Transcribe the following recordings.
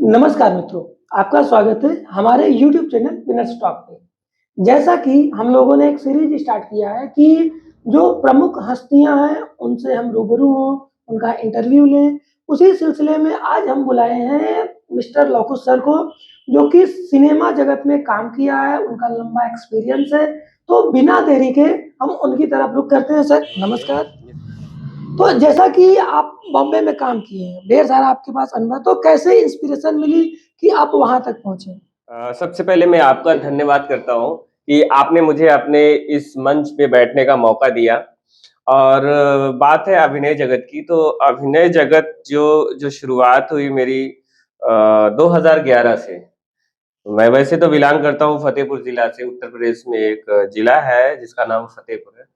नमस्कार मित्रों, आपका स्वागत है हमारे YouTube चैनल विनर्स टॉक पे। जैसा कि हम लोगों ने एक सीरीज स्टार्ट किया है कि जो प्रमुख हस्तियां हैं उनसे हम रूबरू हों, उनका इंटरव्यू लें। उसी सिलसिले में आज हम बुलाए हैं मिस्टर लौकुश सर को, जो कि सिनेमा जगत में काम किया है, उनका लंबा एक्सपीरियंस है। तो बिना देरी के हम उनकी तरफ रुख करते हैं। सर नमस्कार। तो जैसा कि आप बॉम्बे में काम किए हैं, ढेर सारा आपके पास अनुभव, तो कैसे इंस्पिरेशन मिली कि आप वहाँ तक पहुँचे? सबसे पहले मैं आपका धन्यवाद करता हूँ कि आपने मुझे अपने इस मंच पे बैठने का मौका दिया। और बात है अभिनय जगत की, तो अभिनय जगत जो जो शुरुआत हुई मेरी 2011 से। मैं वैसे तो बिलॉन्ग करता हूँ फतेहपुर ज़िला से, उत्तर प्रदेश में एक ज़िला है जिसका नाम फतेहपुर है।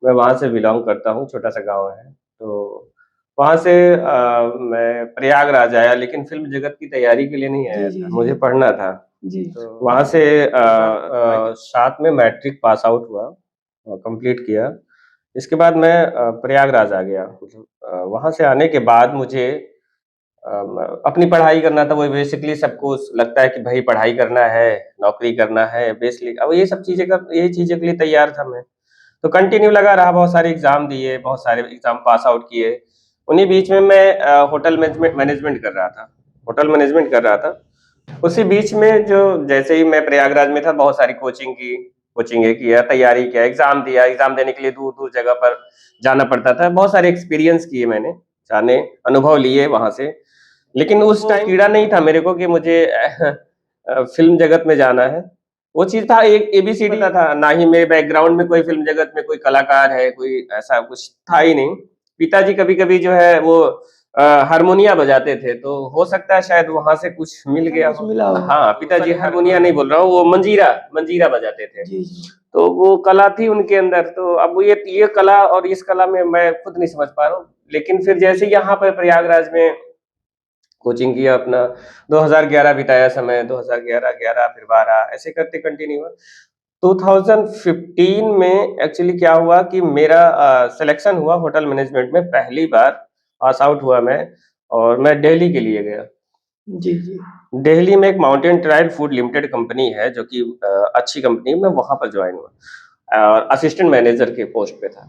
मैं वहाँ से बिलॉन्ग करता हूँ, छोटा-सा गाँव है। तो वहाँ से मैं प्रयागराज आया, लेकिन फ़िल्म जगत की तैयारी के लिए नहीं आया जी, जी, था, जी। मुझे पढ़ना था। जी। तो वहाँ से 7 में मैट्रिक पास आउट हुआ, कंप्लीट किया। इसके बाद मैं प्रयागराज आ गया। मतलब वहाँ से आने के बाद मुझे अपनी पढ़ाई करना था। वो बेसिकली सबको लगता है कि भाई पढ़ाई करना है, नौकरी करना है, बेसिकली अब ये सब चीज़ें यही चीज़ों के लिए तैयार था मैं। तो कंटिन्यू लगा रहा, बहुत सारे एग्ज़ाम दिए, बहुत सारे एग्ज़ाम पास आउट किए। उन्हीं बीच में मैं होटल मैनेजमेंट मैनेजमेंट कर रहा था, होटल मैनेजमेंट कर रहा था। उसी बीच में जो जैसे ही मैं प्रयागराज में था, बहुत सारी कोचिंगें किया, तैयारी किया, एग्ज़ाम दिया, एग्ज़ाम देने के लिए दूर-दूर जगह पर जाना पड़ता था। बहुत सारे एक्सपीरियंस किए मैंने, जाने अनुभव लिए वहाँ से। लेकिन उस टाइम कीड़ा नहीं था मेरे को कि मुझे फ़िल्म जगत में जाना है। वो चीज़ था, एक एबीसीडी पता था, ना ही मेरे बैकग्राउंड में कोई फ़िल्म जगत में कोई कलाकार है, कोई ऐसा कुछ था ही नहीं। पिताजी कभी-कभी जो है वो हारमोनिया बजाते थे, तो हो सकता है शायद वहाँ से कुछ मिल गया कुछ हो। मिला हो। हाँ, पिताजी हारमोनिया नहीं बोल रहा हूँ, वो मंजीरा मंजीरा बजाते थे। जी, जी। तो वो कला थी उनके अंदर, तो अब वो ये कला और इस कला में मैं खुद नहीं समझ पा रहा हूँ। लेकिन फिर जैसे यहाँ पर प्रयागराज में कोचिंग किया अपना, 2011 बिताया समय, 2011, 11 फिर 12 ऐसे करते कंटिन्यू हुआ। 2015 में एक्चुअली क्या हुआ कि मेरा सिलेक्शन हुआ होटल मैनेजमेंट में, पहली बार पास आउट हुआ मैं, और मैं दिल्ली के लिए गया। जी, जी। दिल्ली में एक mountain trial food limited company है जो कि अच्छी कंपनी है, मैं वहाँ पर जॉइन हुआ और असिस्टेंट मैनेजर के पोस्ट पे था।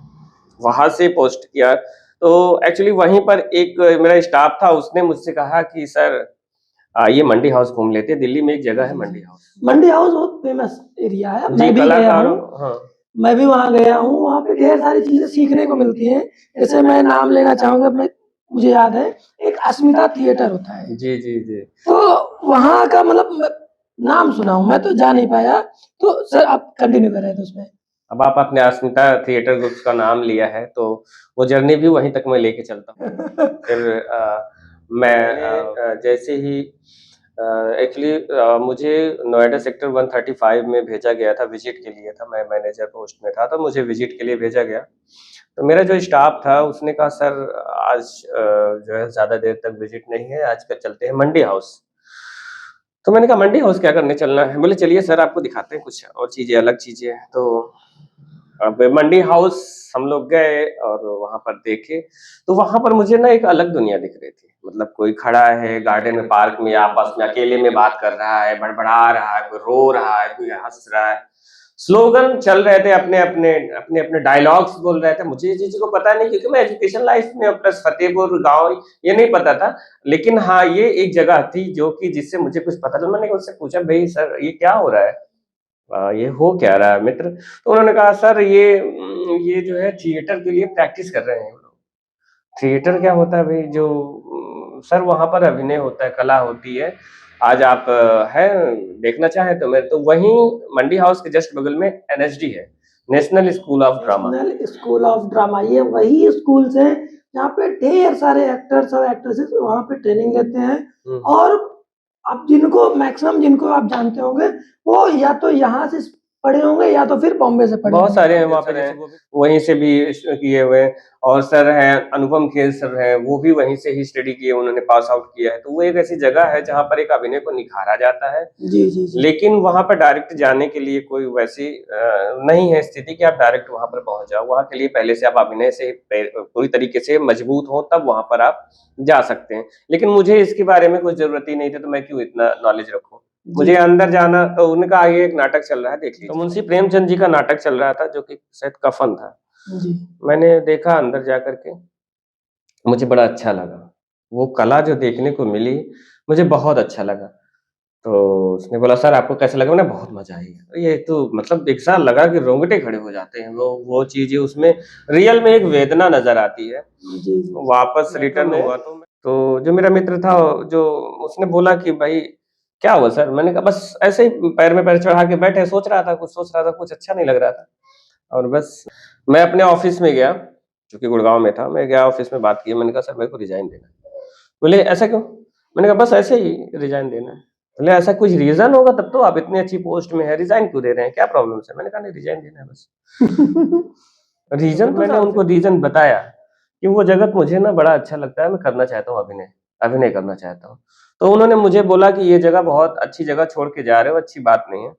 वहाँ से पोस्ट किया, तो एक्चुअली वहीं पर एक मेरा स्टाफ था, उसने मुझसे कहा कि सर आइए मंडी हाउस घूम लेते हैं, दिल्ली में एक जगह है जी, मंडी जी। हाउस। मंडी हाउस बहुत फेमस एरिया है, जी, मैं भी गया कलाकारों हूँ। हाँ। मैं भी वहाँ गया हूँ, वहाँ पे ढेर सारी चीज़ें सीखने को मिलती हैं। जैसे मैं नाम लेना चाहूँगा, मुझे याद है, एक अस्मिता थिएटर होता है। जी, जी, जी। तो वहाँ का मतलब मैं नाम सुना हूँ, मैं तो जा नहीं पाया। तो सर आप कंटिन्यू कर रहे थे उसमें। अब आप आपने अस्मिता थिएटर ग्रुप्स का नाम लिया है, तो वो जर्नी भी वहीं तक मैं लेके चलता हूँ। फिर जैसे ही एक्चुअली मुझे नोएडा सेक्टर 135 में भेजा गया था, विज़िट के लिए था, मैं मैनेजर पोस्ट में था, तो मुझे विज़िट के लिए भेजा गया। तो मेरा जो स्टाफ था उसने कहा सर आज जो है ज़्यादा देर तक विज़िट नहीं है, आज कल चलते हैं मंडी हाउस। तो मैंने कहा मंडी हाउस क्या करने चलना है? बोले चलिए सर आपको दिखाते हैं कुछ और चीज़ें, अलग चीज़ें। तो अब मंडी हाउस हम लोग गए और वहाँ पर देखे, तो वहाँ पर मुझे ना एक अलग दुनिया दिख रही थी। मतलब कोई खड़ा है गार्डन में, पार्क में, आपस में अकेले में बात कर रहा है, बड़बड़ा रहा है, कोई रो रहा है, कोई हँस रहा है। स्लोगन चल रहे थे, अपने-अपने डायलॉग्स बोल रहे थे। मुझे ये चीज़ को पता नहीं, क्योंकि मैं एजुकेशन लाइफ में प्लस फतेहपुर गाँव ये नहीं पता था। लेकिन हाँ, ये एक जगह थी जो कि जिससे मुझे कुछ पता चला। मैंने उससे पूछा भई सर ये क्या हो रहा है? ये हो क्या रहा है मित्र? तो उन्होंने कहा सर ये जो है थिएटर के लिए प्रैक्टिस कर रहे हैं हम लोग। थिएटर क्या होता है भई? जो सर वहाँ पर अभिनय होता है, कला होती है। आज आप हैं देखना चाहें तो मैं तो वहीं मंडी हाउस के जस्ट बगल में एनएसडी है, national school of drama. National school of drama, ये वही स्कूल्स हैं जहाँ पे ढेर सारे एक्टर्स और एक्ट्रेसेस वहाँ पे ट्रेनिंग लेते हैं। और अब जिनको मैक्सिमम जिनको आप जानते होंगे, वो या तो यहाँ से पढ़े होंगे या तो फिर बॉम्बे से पढ़े बहुत होंगे। सारे हैं वहाँ पे, जैसे वो भी वहीं से भी किए हुए हैं। और सर हैं अनुपम खेर सर हैं, वो भी वहीं से ही स्टडी किए, उन्होंने पास आउट किया है। तो वो एक ऐसी जगह है जहाँ पर एक अभिनय को निखारा जाता है। जी, जी, जी। लेकिन वहाँ पर डायरेक्ट जाने के लिए कोई वैसी नहीं है स्थिति कि आप डायरेक्ट वहाँ पर पहुँच जाओ। वहाँ के लिए पहले से आप अभिनय से पूरी तरीके से मजबूत हो, तब वहाँ पर आप जा सकते हैं। लेकिन मुझे इसके बारे में कुछ ज़रूरत ही नहीं थी, तो मैं क्यों इतना नॉलेज रखूँ? मुझे जी। अंदर जाना, तो उन्होंने कहा ये एक नाटक चल रहा है, देख लीजिए। तो मुंशी प्रेमचंद जी का नाटक चल रहा था, जो कि शायद कफन था। जी। मैंने देखा अंदर जा कर के, मुझे बड़ा अच्छा लगा। वो कला जो देखने को मिली, मुझे बहुत अच्छा लगा। तो उसने बोला, "सर आपको कैसा लगा?" मैंने, "बहुत मज़ा आई।" ये तो मतलब ऐसा लगा कि रोंगटे खड़े हो जाते हैं। वो चीज़ें उसमें रियल में एक वेदना नज़र आती है। जी, जी। वापस रिटर्न हुआ तो जो मेरा मित्र था, जो उसने बोला कि भाई क्या हुआ सर? मैंने कहा बस ऐसे ही पैर में पैर चढ़ा के बैठे, सोच रहा था, कुछ अच्छा नहीं लग रहा था। और बस मैं अपने ऑफ़िस में गया, जो कि गुड़गाँव में था। मैं गया ऑफ़िस में, बात की, मैंने कहा सर मेरे को रिज़ाइन देना है। बोले ऐसा क्यों? मैंने कहा बस ऐसे ही रिज़ाइन देना है। बोले ऐसा कुछ रीज़न होगा, तब तो आप इतनी अच्छी पोस्ट में हैं, रिज़ाइन क्यों दे रहे हैं? क्या प्रॉब्लम है? मैंने कहा नहीं, रिज़ाइन देना है बस। रीज़न, तो मैंने उनको रीज़न बताया कि वो जगत मुझे ना बड़ा अच्छा लगता है, मैं करना चाहता हूँ अभिनय करना चाहता हूँ। तो उन्होंने मुझे बोला कि ये जगह बहुत अच्छी जगह छोड़ के जा रहे हो, अच्छी बात नहीं है।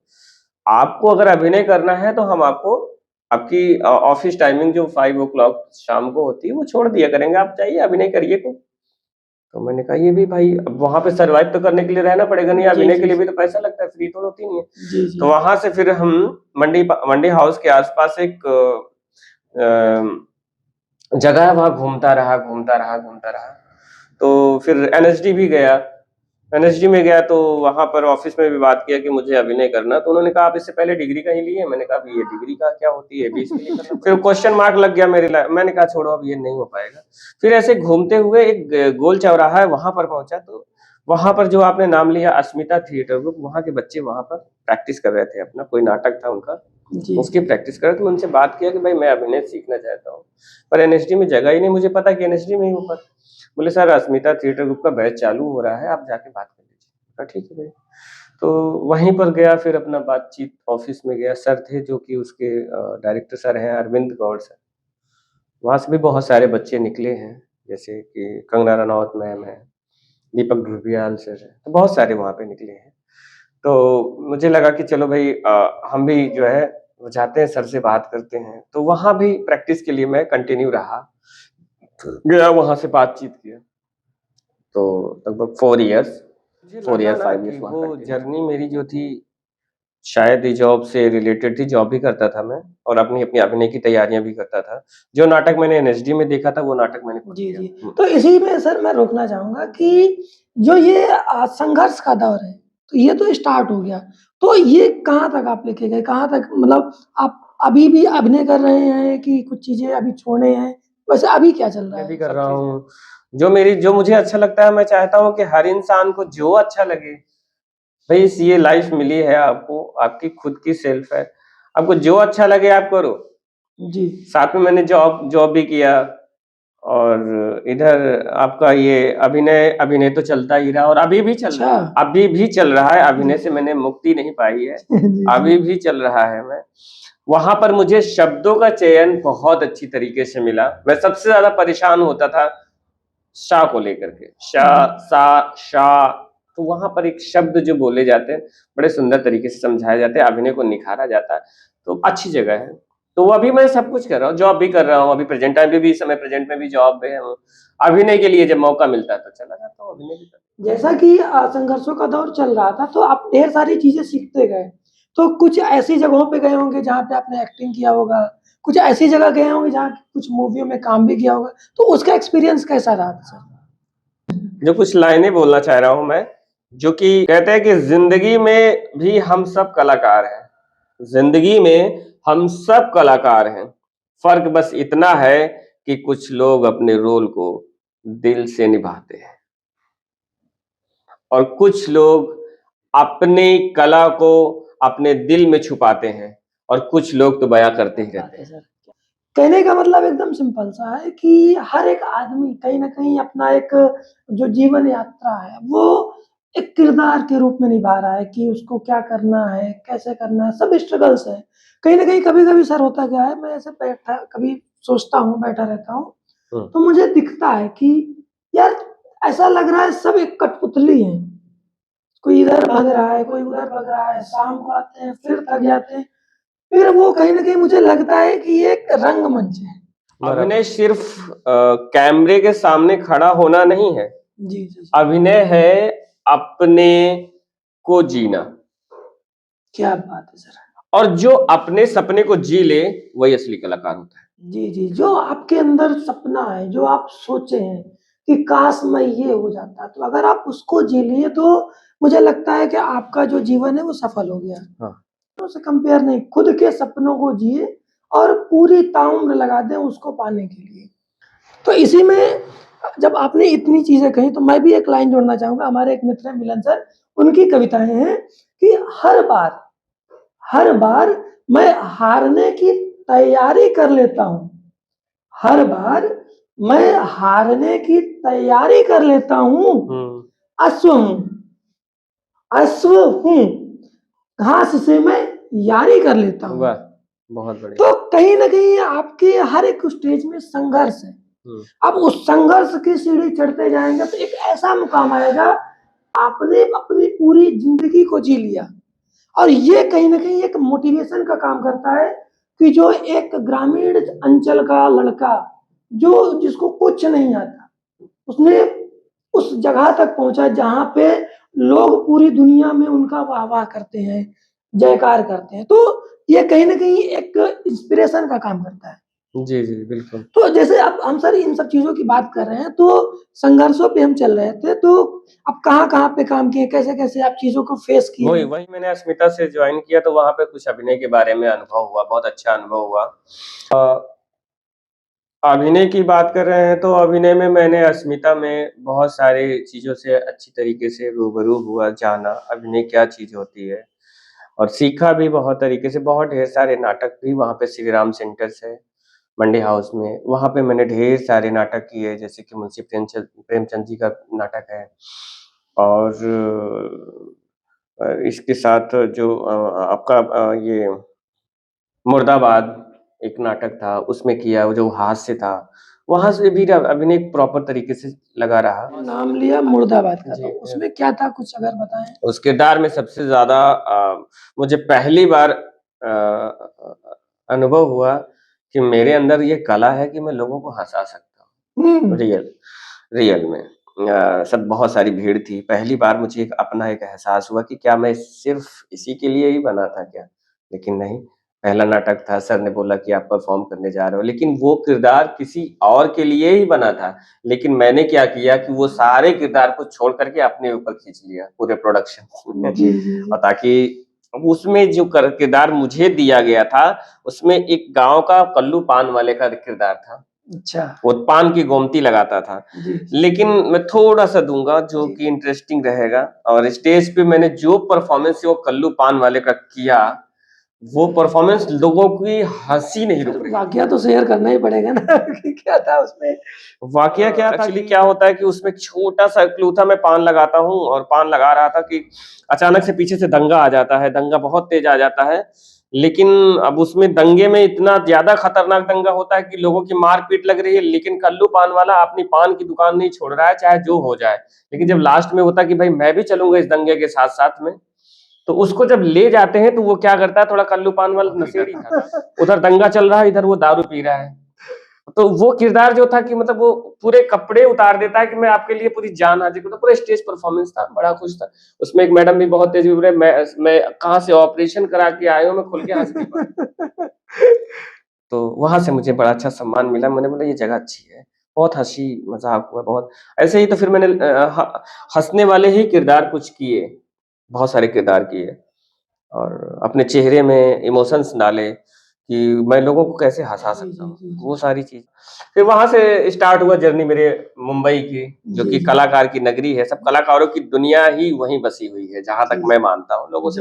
आपको अगर अभिनय करना है तो हम आपको आपकी ऑफ़िस टाइमिंग जो 5 ओ क्लॉक शाम को होती है, वो छोड़ दिया करेंगे, आप जाइए अभिनय करिए खूब। तो मैंने कहा ये भी भाई, अब वहाँ पे सर्वाइव तो करने के लिए रहना पड़ेगा, नहीं जी, अभिनय के जी, लिए भी जी। तो पैसा लगता है, फ्री तो होती नहीं है। जी, तो जी। वहाँ से फिर हम मंडी हाउस के आस-पास एक जगह है, वहाँ घूमता रहा। तो फिर एनएसडी भी गया। एनएसडी में गया तो वहाँ पर ऑफ़िस में भी बात किया कि मुझे अभिनय करना है। तो उन्होंने कहा आप इससे पहले डिग्री कहीं ली है? मैंने कहा अभी ये डिग्री का क्या होती है? अभी इसके लिए करना फिर क्वेश्चन मार्क लग गया मेरे मैंने कहा छोड़ो, अब ये नहीं हो पाएगा। फिर ऐसे घूमते हुए एक गोल चौराहा है, वहाँ पर पहुँचा। तो वहाँ पर जो आपने नाम लिया अस्मिता थिएटर ग्रुप, वहाँ के बच्चे वहाँ पर प्रैक्टिस कर रहे थे अपना, कोई नाटक था उनका, जी। उसकी प्रैक्टिस कर रहे थे। तो मैं उनसे बात किया कि भाई मैं अभिनय सीखना चाहता हूँ, पर एनएसडी में जगह ही नहीं, मुझे पता कि एनएसडी में ही हूँ पर। बोले सर अस्मिता थिएटर ग्रुप का बैच चालू हो रहा है, आप जाके बात कर लीजिए। कहा ठीक है भाई। तो वहीं पर गया, फिर अपना बातचीत, ऑफ़िस में गया। सर थे जो कि उसके डायरेक्टर सर हैं अरविंद गौड़ सर। वहाँ से भी बहुत सारे बच्चे निकले हैं, जैसे कि कंगना रनौत मैम हैं, दीपक ढुर्रियाल सर हैं, तो बहुत सारे वहाँ पे निकले हैं। तो मुझे लगा कि चलो भाई हम भी जो है वो जाते हैं, सर से बात करते हैं। तो वहाँ भी प्रैक्टिस के लिए मैं कंटिन्यू रहा। गया, वहाँ से बातचीत किया। तो लगभग 4 इयर्स, मुझे 4 लगा ईयर ना 5 कि इयर्स वहाँ वो जर्नी मेरी जो थी, शायद ये जॉब से रिलेटेड थी, जॉब भी करता था मैं और अपनी अपनी अभिनय की तैयारियाँ भी करता था। जो नाटक मैंने एनएसडी में देखा था, वो नाटक मैंने खुद जी, किया। जी। तो इसी में सर मैं रोकना चाहूँगा कि जो ये संघर्ष का दौर है, तो ये तो स्टार्ट हो गया। तो ये कहाँ तक आप लेके गए? कहाँ तक मतलब आप अभी भी अभिनय कर रहे हैं कि कुछ चीज़ें अभी छोड़े हैं? वैसे अभी क्या चल रहा मैं भी है? कर रहा हूँ। जो मुझे अच्छा लगता है, मैं चाहता हूँ कि हर इंसान को जो अच्छा लगे, भई इस ये लाइफ़ मिली है आपको, आपकी खुद की सेल्फ है। आपको जो अच्छा लगे आप करो। जी। साथ में मैंने जॉब जॉब भी किया और इधर आपका ये अभिनय तो चलता ही रहा और अभी भी चल अच्छा। रहा है। अभी भी चल रहा है, अभिनय जी। से मैंने मुक्ति नहीं पाई है। जी, अभी जी। भी चल रहा है मैं। वहाँ पर मुझे शब्दों का चयन बहुत अच्छी तरीके से मिला। मैं सबसे ज़्यादा परेशान होता था शा को लेकर के। श, जी। सा, शा, तो वहाँ पर एक शब्द जो बोले जाते हैं, बड़े सुंदर तरीके से समझाए जाते हैं, अभिनय को निखारा जाता है, तो अच्छी जगह है। तो अभी मैं सब कुछ कर रहा हूँ, जॉब भी कर रहा हूँ, अभी प्रेज़ेंट टाइम पे भी, इस समय प्रेज़ेंट में भी जॉब पे हूँ। अभिनय के लिए जब मौका मिलता है तो चला जाता हूँ, अभिनय भी करता हूँ। जैसा कि संघर्षों का दौर चल रहा था, तो आप ढेर सारी चीज़ें सीखते गए। तो कुछ ऐसी जगहों पे गए होंगे जहाँ पे आपने एक्टिंग किया होगा, कुछ ऐसी जगह गए होंगे जहाँ कुछ मूवियों में काम भी किया होगा, तो उसका एक्सपीरियंस कैसा रहा था सर? जो कुछ लाइनें बोलना चाह रहा हूँ मैं, जो कि कहते हैं कि ज़िंदगी में भी हम सब कलाकार हैं। ज़िंदगी में हम सब कलाकार हैं। फ़र्क बस इतना है कि कुछ लोग अपने रोल को दिल से निभाते हैं और कुछ लोग अपनी कला को अपने दिल में छुपाते हैं और कुछ लोग तो बयाँ करते ही क्या बात रहते है हैं। सर! कहने का मतलब एकदम सिंपल सा है कि हर एक आदमी कहीं न कहीं अपना एक जो जीवन यात्रा है, वो एक किरदार किरदार के रूप में निभा रहा है कि उसको क्या करना है, कैसे करना है, सब स्ट्रगल्स है। कहीं न कहीं कभी-कभी सर होता क्या है, मैं ऐसे बैठा कभी सोचता हूँ, बैठा रहता हूँ, हुँ। तो मुझे दिखता है कि यार ऐसा लग रहा है सब एक कठपुतली हैं। कोई इधर भग रहा है, कोई उधर भग रहा है, शाम को आते हैं, फिर थक जाते हैं। फिर वो कहीं न कहीं मुझे लगता है कि ये एक रंगमंच है। अभिनय सिर्फ कैमरे के सामने खड़ा होना नहीं है, जी, जी, जी। अभिनय है अपने को जीना। क्या बात है सर! और जो अपने सपने को जी ले, वही असली कलाकार होता है। जी, जी, जो आपके अंदर सपना है, जो आप सोचे हैं कि काश मैं ये हो जाता, तो अगर आप उसको जी लिए तो मुझे लगता है कि आपका जो जीवन है वो सफल हो गया। हाँ। तो उससे कंपेयर नहीं, खुद के सपनों को जिए और पूरी ताउम्र लगा दें उसको पाने के लिए। तो इसी में जब आपने इतनी चीज़ें कही तो मैं भी एक लाइन जोड़ना चाहूँगा, हमारे एक मित्र हैं मिलन सर, उनकी कविताएँ हैं कि हर बार मैं हारने की तैयारी कर लेता हूँ। हर बार मैं हारने की तैयारी कर लेता हूँ। हुँ। अश्व हूँ, अश्व हूँ, घास से मैं यारी कर लेता हूँ। वाह! बहुत बढ़िया। तो कहीं न कहीं आपके हर एक स्टेज में संघर्ष है। हुँ। आप उस संघर्ष की सीढ़ी चढ़ते जाएँगे तो एक ऐसा मुकाम आएगा, आपने अपनी पूरी ज़िंदगी को जी लिया। और ये कहीं न कहीं एक मोटिवेशन का काम करता है कि जो एक ग्रामीण अंचल का लड़का, जो जिसको कुछ नहीं आता, उसने उस जगह तक पहुँचा जहाँ पे लोग पूरी दुनिया में उनका वाह-वाह करते हैं, जयकार करते हैं। तो ये कहीं न कहीं एक इंस्पिरेशन का काम करता है। जी, जी, बिल्कुल। तो जैसे अब हम सर इन सब चीज़ों की बात कर रहे हैं, तो संघर्षों पे हम चल रहे थे, तो आप कहाँ-कहाँ पे काम किए? कैसे-कैसे आप चीज़ों को फेस किए? वही मैंने अस्मिता से जॉइन किया तो वहाँ पे कुछ अभिनय के बारे में अनुभव हुआ, बहुत अच्छा अनुभव हुआ। अभिनय की बात कर रहे हैं तो अभिनय में मैंने अस्मिता में बहुत सारी चीज़ों से अच्छी तरीके से रूबरू हुआ, जाना अभिनय क्या चीज़ होती है और सीखा भी बहुत तरीके से। बहुत ढेर सारे नाटक भी वहाँ पे श्री राम सेंटर से मंडी हाउस में, वहाँ पे मैंने ढेर सारे नाटक किए जैसे कि मुंशी प्रेमचंद जी का नाटक है और इसके साथ जो आपका ये मुर्दाबाद एक नाटक था, उसमें किया, वो जो हास्य था, वहाँ से भी अभिनय प्रॉपर तरीके से लगा रहा। नाम लिया मुर्दाबाद का, जी, तो उसमें क्या था कुछ अगर बताएँ? उस किरदार में सबसे ज़्यादा मुझे पहली बार अनुभव हुआ कि मेरे अंदर ये कला है कि मैं लोगों को हँसा सकता हूँ, हुँ, रियल में। सब बहुत सारी भीड़ थी, पहली बार मुझे एक अपना एक एहसास हुआ कि क्या मैं सिर्फ़ इसी के लिए ही बना था क्या? लेकिन नहीं, पहला नाटक था, सर ने बोला कि आप परफ़ॉर्म करने जा रहे हो, लेकिन वो किरदार किसी और के लिए ही बना था। लेकिन मैंने क्या किया कि वो सारे किरदार को छोड़ कर के अपने ऊपर खींच लिया, पूरे प्रोडक्शन में जी, जी, जी। और ताकि उसमें जो किरदार मुझे दिया गया था, उसमें एक गाँव का कल्लू पान वाले का किरदार था। अच्छा, वो पान की गोमती लगाता था। जी, लेकिन मैं थोड़ा-सा दूँगा जो जी। कि इंटरेस्टिंग रहेगा और स्टेज पे मैंने जो परफ़ॉर्मेंस वो कल्लू पान वाले का किया, वो परफ़ॉर्मेंस लोगों की हँसी नहीं सर रुक रही थी। वाकया तो शेयर करना ही पड़ेगा ना कि क्या था उसमें? वाकया क्या था एक्चुअली क्या होता है कि उसमें एक छोटा-सा क्लू था, मैं पान लगाता हूँ और पान लगा रहा था कि अचानक से पीछे से दंगा आ जाता है, दंगा बहुत तेज़ आ जाता है। लेकिन अब उसमें दंगे में इतना ज़्यादा खतरनाक दंगा होता है कि लोगों की मार-पीट लग रही है, लेकिन कल्लू पान वाला अपनी पान की दुकान नहीं छोड़ रहा है, चाहे जो हो जाए। लेकिन जब लास्ट में होता है कि भाई मैं भी चलूँगा इस दंगे के साथ-साथ में, तो उसको जब ले जाते हैं तो वो क्या करता है थोड़ा कल्लू पान वाला नशेड़ी था। उधर दंगा चल रहा है, इधर वो दारू पी रहा है। तो वो किरदार जो था कि मतलब वो पूरे कपड़े उतार देता है कि मैं आपके लिए पूरी जान हाज़िर करूँ, पूरा स्टेज परफ़ॉर्मेंस था, बड़ा खुश था। उसमें एक मैडम भी बहुत तेज़ बोले मैं कहाँ से ऑपरेशन करा के आए हो, मैं खुल के हँस नहीं पाया। तो वहाँ से मुझे बड़ा अच्छा सम्मान मिला, मैंने बोला ये जगह अच्छी है। बहुत हँसी-मज़ाक हुआ बहुत। ऐसे ही तो फिर मैंने हँसने वाले ही किरदार कुछ किए, बहुत सारे किरदार किए और अपने चेहरे में इमोशंस डाले कि मैं लोगों को कैसे हँसा जी, सकता जी, हूँ, जी, जी। वो सारी चीज़। फिर वहाँ से स्टार्ट हुआ जर्नी मेरे मुंबई की, जो जी, कि जी। कलाकार की नगरी है, सब कलाकारों की दुनिया ही वहीं बसी हुई है, जहाँ तक जी, मैं जी। मानता हूँ। लोगों से